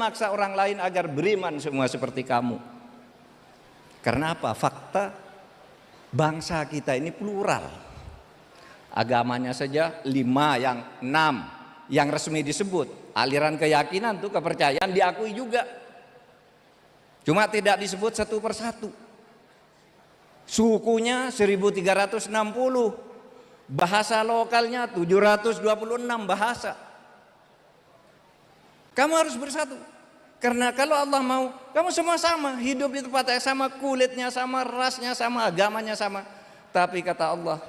memaksa orang lain agar beriman semua seperti kamu. Karena apa? Fakta bangsa kita ini plural. Agamanya saja 5, yang 6 yang resmi disebut. Aliran keyakinan tuh, kepercayaan diakui juga. Cuma tidak disebut satu persatu. Sukunya 1360, bahasa lokalnya 726 bahasa. Kamu harus bersatu. Karena kalau Allah mau, kamu semua sama, hidup di tempat yang sama, kulitnya sama, rasnya sama, agamanya sama. Tapi kata Allah,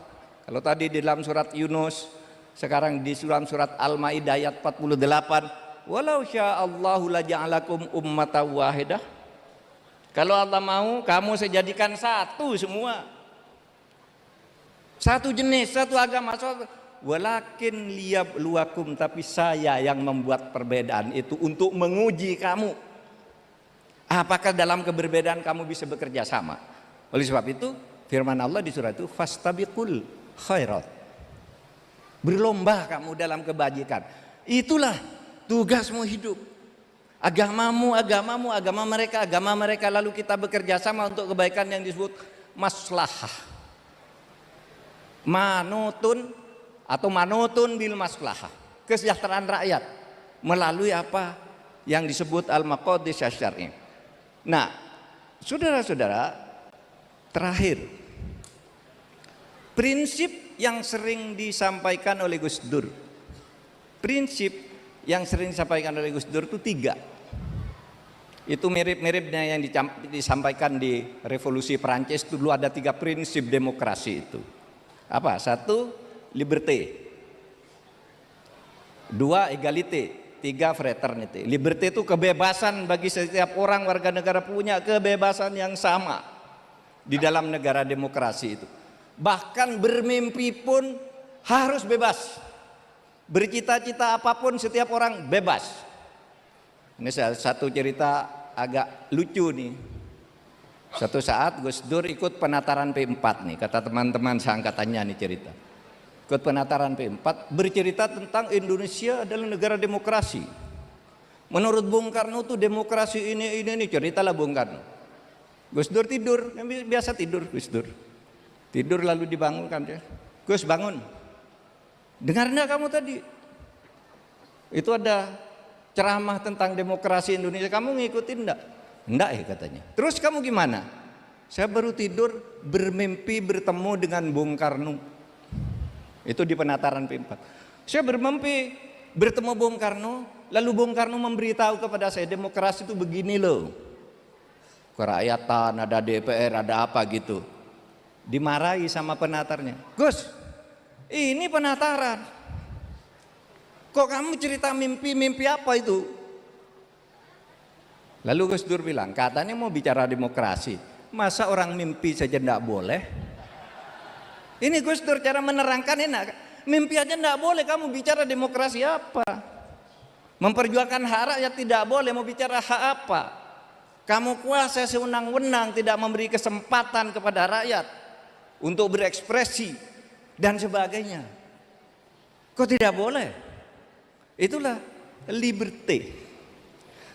kalau tadi di dalam surat Yunus, sekarang di dalam surat Al-Maidah ayat 48, walau sya'allahu laja'alakum ummatan wahidah. Kalau Allah mau, kamu saya jadikan satu semua. Satu jenis, satu agama, walakin liyabluwakum, tapi saya yang membuat perbedaan itu untuk menguji kamu. Apakah dalam keberbedaan kamu bisa bekerja sama? Oleh sebab itu, firman Allah di surat itu, fastabiqul khairat. Berlomba kamu dalam kebajikan. Itulah tugasmu hidup. Agamamu, agama mereka, lalu kita bekerja sama untuk kebaikan yang disebut maslahah. Manutun bil maslahah, kesejahteraan rakyat melalui apa yang disebut al-maqadis syar'i. Nah, saudara-saudara, terakhir, prinsip yang sering disampaikan oleh Gus Dur. Prinsip yang sering disampaikan oleh Gus Dur itu 3. Itu mirip-miripnya yang disampaikan di Revolusi Perancis. Dulu ada 3 prinsip demokrasi itu. Apa? 1, liberté. 2, égalité. 3, fraternité. Liberté itu kebebasan bagi setiap orang warga negara, punya kebebasan yang sama di dalam negara demokrasi itu. Bahkan bermimpi pun harus bebas. Bercita-cita apapun setiap orang bebas. Ini satu cerita agak lucu nih. Satu saat Gus Dur ikut penataran P4 nih, kata teman-teman seangkatannya nih cerita. Ikut penataran P4, bercerita tentang Indonesia adalah negara demokrasi. Menurut Bung Karno tuh demokrasi ini ceritalah Bung Karno. Gus Dur tidur, biasa tidur Gus Dur. Tidur lalu dibangunkan dia. Gus, bangun. Dengar enggak kamu tadi? Itu ada ceramah tentang demokrasi Indonesia, kamu ngikutin enggak? Enggak ya katanya. Terus kamu gimana? Saya baru tidur bermimpi bertemu dengan Bung Karno. Itu di penataran P4. Saya bermimpi bertemu Bung Karno, lalu Bung Karno memberitahu kepada saya, demokrasi itu begini loh. Kerakyatan, ada DPR, ada apa gitu. Dimarahi sama penatarnya. Gus, ini penataran. Kok kamu cerita mimpi apa itu? Lalu Gus Dur bilang, katanya mau bicara demokrasi, masa orang mimpi saja tidak boleh? Ini Gus Dur cara menerangkan enak. Mimpi aja tidak boleh, kamu bicara demokrasi apa? Memperjuangkan hak rakyat tidak boleh, mau bicara hak apa? Kamu kuasa sewenang-wenang, tidak memberi kesempatan kepada rakyat untuk berekspresi dan sebagainya. Kok tidak boleh? Itulah liberté.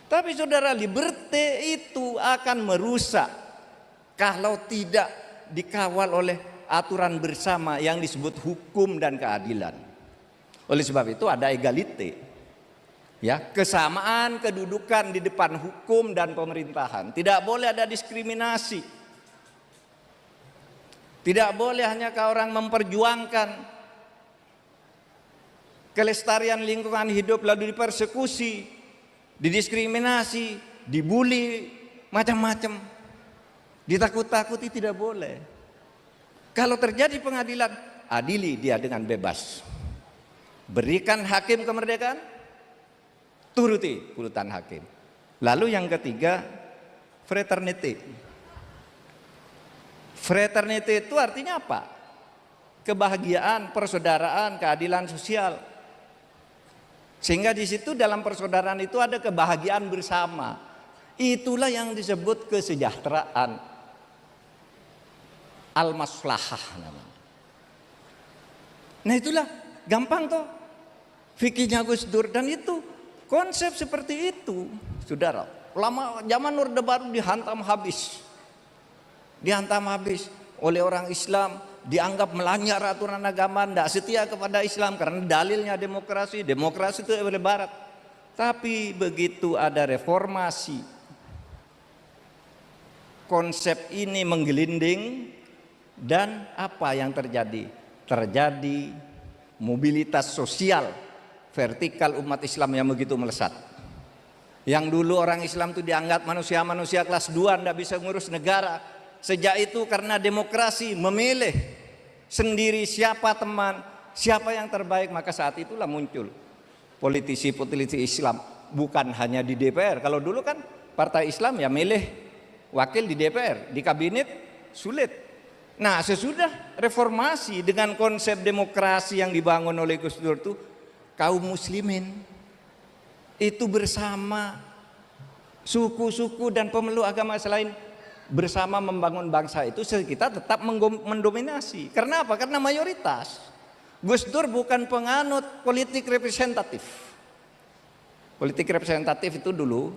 Tapi saudara, liberté itu akan merusak kalau tidak dikawal oleh aturan bersama yang disebut hukum dan keadilan. Oleh sebab itu ada égalité. Ya, kesamaan kedudukan di depan hukum dan pemerintahan. Tidak boleh ada diskriminasi. Tidak boleh hanya orang memperjuangkan kelestarian lingkungan hidup lalu dipersekusi, didiskriminasi, dibully, macam-macam, ditakut-takuti, tidak boleh. Kalau terjadi pengadilan, adili dia dengan bebas. Berikan hakim kemerdekaan, turuti putusan hakim. Lalu yang ketiga, fraternity. Fraternity itu artinya apa? Kebahagiaan, persaudaraan, keadilan sosial. Sehingga di situ dalam persaudaraan itu ada kebahagiaan bersama. Itulah yang disebut kesejahteraan. Al-maslahah namanya. Nah itulah gampang toh fikihnya Gus Dur, dan itu konsep seperti itu. saudara. Ulama zaman Orde Baru dihantam habis oleh orang Islam, dianggap melanggar aturan agama, tidak setia kepada Islam karena dalilnya demokrasi itu oleh Barat. Tapi begitu ada reformasi, konsep ini menggelinding, dan apa yang terjadi? Terjadi mobilitas sosial vertikal umat Islam yang begitu melesat. Yang dulu orang Islam itu dianggap manusia kelas 2, tidak bisa ngurus negara. Sejak itu karena demokrasi memilih sendiri siapa teman, siapa yang terbaik, maka saat itulah muncul politisi Islam, bukan hanya di DPR. Kalau dulu kan partai Islam ya milih wakil di DPR, di kabinet sulit. Nah, sesudah reformasi dengan konsep demokrasi yang dibangun oleh Gus Dur itu, kaum muslimin itu bersama suku-suku dan pemeluk agama selain bersama membangun bangsa itu, kita tetap mendominasi. Karena apa? Karena mayoritas. Gus Dur bukan penganut politik representatif. Politik representatif itu dulu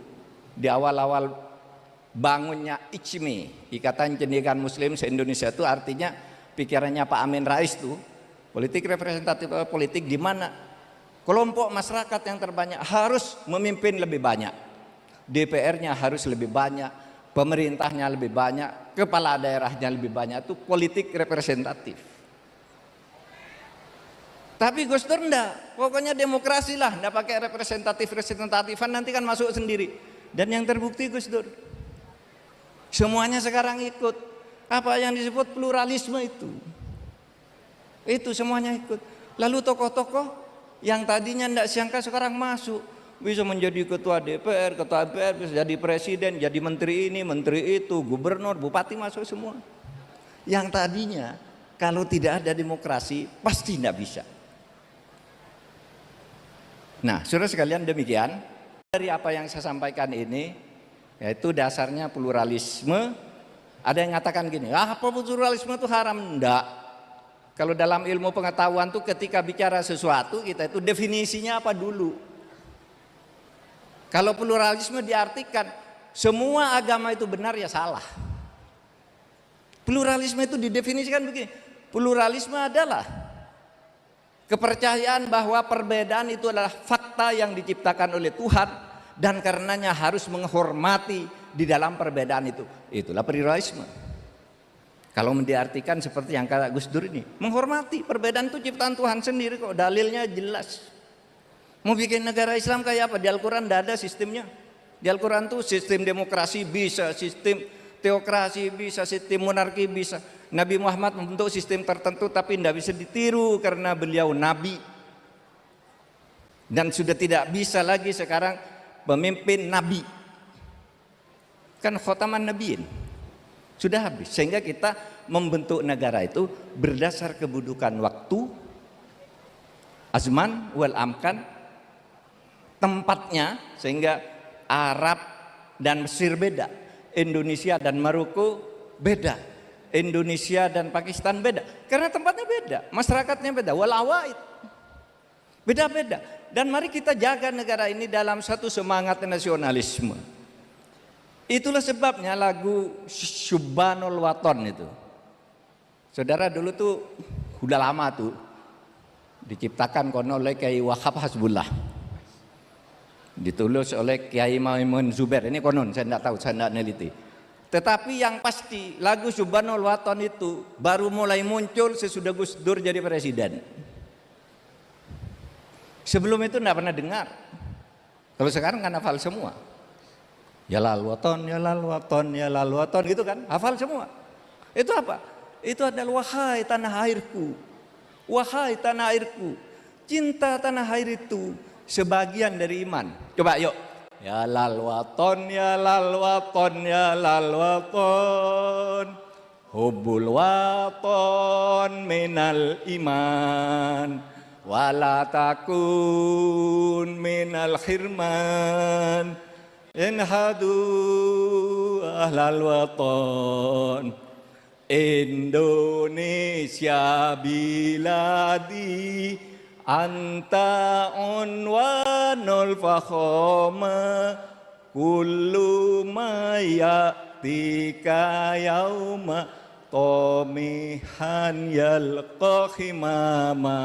di awal-awal bangunnya ICMI, Ikatan Cendekiawan Muslim se-Indonesia, itu artinya pikirannya Pak Amin Rais itu politik representatif, politik di mana kelompok masyarakat yang terbanyak harus memimpin lebih banyak, DPR-nya harus lebih banyak, pemerintahnya lebih banyak, kepala daerahnya lebih banyak. Itu politik representatif. Tapi Gus Dur enggak, pokoknya demokrasi lah, enggak pakai representatifan, nanti kan masuk sendiri. Dan yang terbukti Gus Dur, semuanya sekarang ikut apa yang disebut pluralisme itu semuanya ikut. Lalu tokoh-tokoh yang tadinya enggak sangka sekarang masuk, bisa menjadi ketua DPR, ketua MPR, bisa jadi presiden, jadi menteri ini, menteri itu, gubernur, bupati, masuk semua. Yang tadinya kalau tidak ada demokrasi pasti tidak bisa. Nah, saudara sekalian, demikian dari apa yang saya sampaikan ini, yaitu dasarnya pluralisme. Ada yang mengatakan gini, apa pluralisme itu haram? Enggak. Kalau dalam ilmu pengetahuan tuh ketika bicara sesuatu, kita itu definisinya apa dulu. Kalau pluralisme diartikan semua agama itu benar, ya salah. Pluralisme itu didefinisikan begini, pluralisme adalah kepercayaan bahwa perbedaan itu adalah fakta yang diciptakan oleh Tuhan, dan karenanya harus menghormati di dalam perbedaan itu. Itulah pluralisme. Kalau diartikan seperti yang kata Gus Dur ini, menghormati perbedaan itu ciptaan Tuhan sendiri kok, dalilnya jelas. Mau bikin negara Islam kayak apa? Di Al-Quran tidak ada sistemnya. Di Al-Quran tuh sistem demokrasi bisa, sistem teokrasi bisa, sistem monarki bisa. Nabi Muhammad membentuk sistem tertentu tapi tidak bisa ditiru karena beliau Nabi. Dan sudah tidak bisa lagi sekarang pemimpin Nabi. Kan khotaman Nabiin. Sudah habis. Sehingga kita membentuk negara itu berdasar kebudukan waktu, azman wal amkan, tempatnya, sehingga Arab dan Mesir beda, Indonesia dan Maroko beda, Indonesia dan Pakistan beda, karena tempatnya beda, masyarakatnya beda, walawaid beda-beda. Dan mari kita jaga negara ini dalam satu semangat nasionalisme. Itulah sebabnya lagu Syubbanul Waton itu, saudara, dulu tuh udah lama tuh diciptakan konon oleh Kiai Wahab Hasbullah, ditulis oleh Kiai Maimun Zubair. Ini konon, saya tidak tahu, saya tidak neliti. Tetapi yang pasti lagu Syubbanul Waton itu baru mulai muncul sesudah Gus Dur jadi presiden. Sebelum itu tidak pernah dengar. Kalau sekarang kan hafal semua. Ya lal waton, ya lal waton, ya lal waton, gitu kan, hafal semua. Itu apa? Itu adalah wahai tanah airku, wahai tanah airku, cinta tanah air itu sebagian dari iman. Coba yuk. Ya lal waton, ya lal waton, ya lal waton, hubbul waton minal iman, wala takun minal khirman, inhadu ahlal waton, Indonesia biladi, anta unwanul fakhoma, kullu ma ya'tika yauma tomihan yalqa khimama,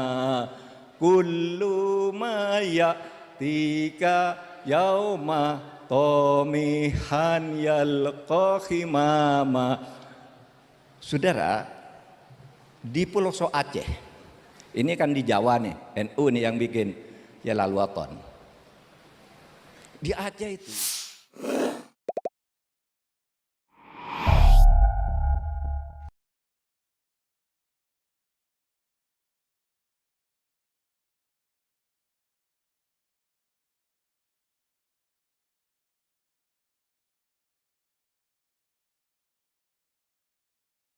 kullu ma ya'tika yauma tomihan yalqa khimama. Saudara, di pelosok Aceh, ini kan di Jawa nih, NU nih yang bikin Yalal Waton. Di Aceh itu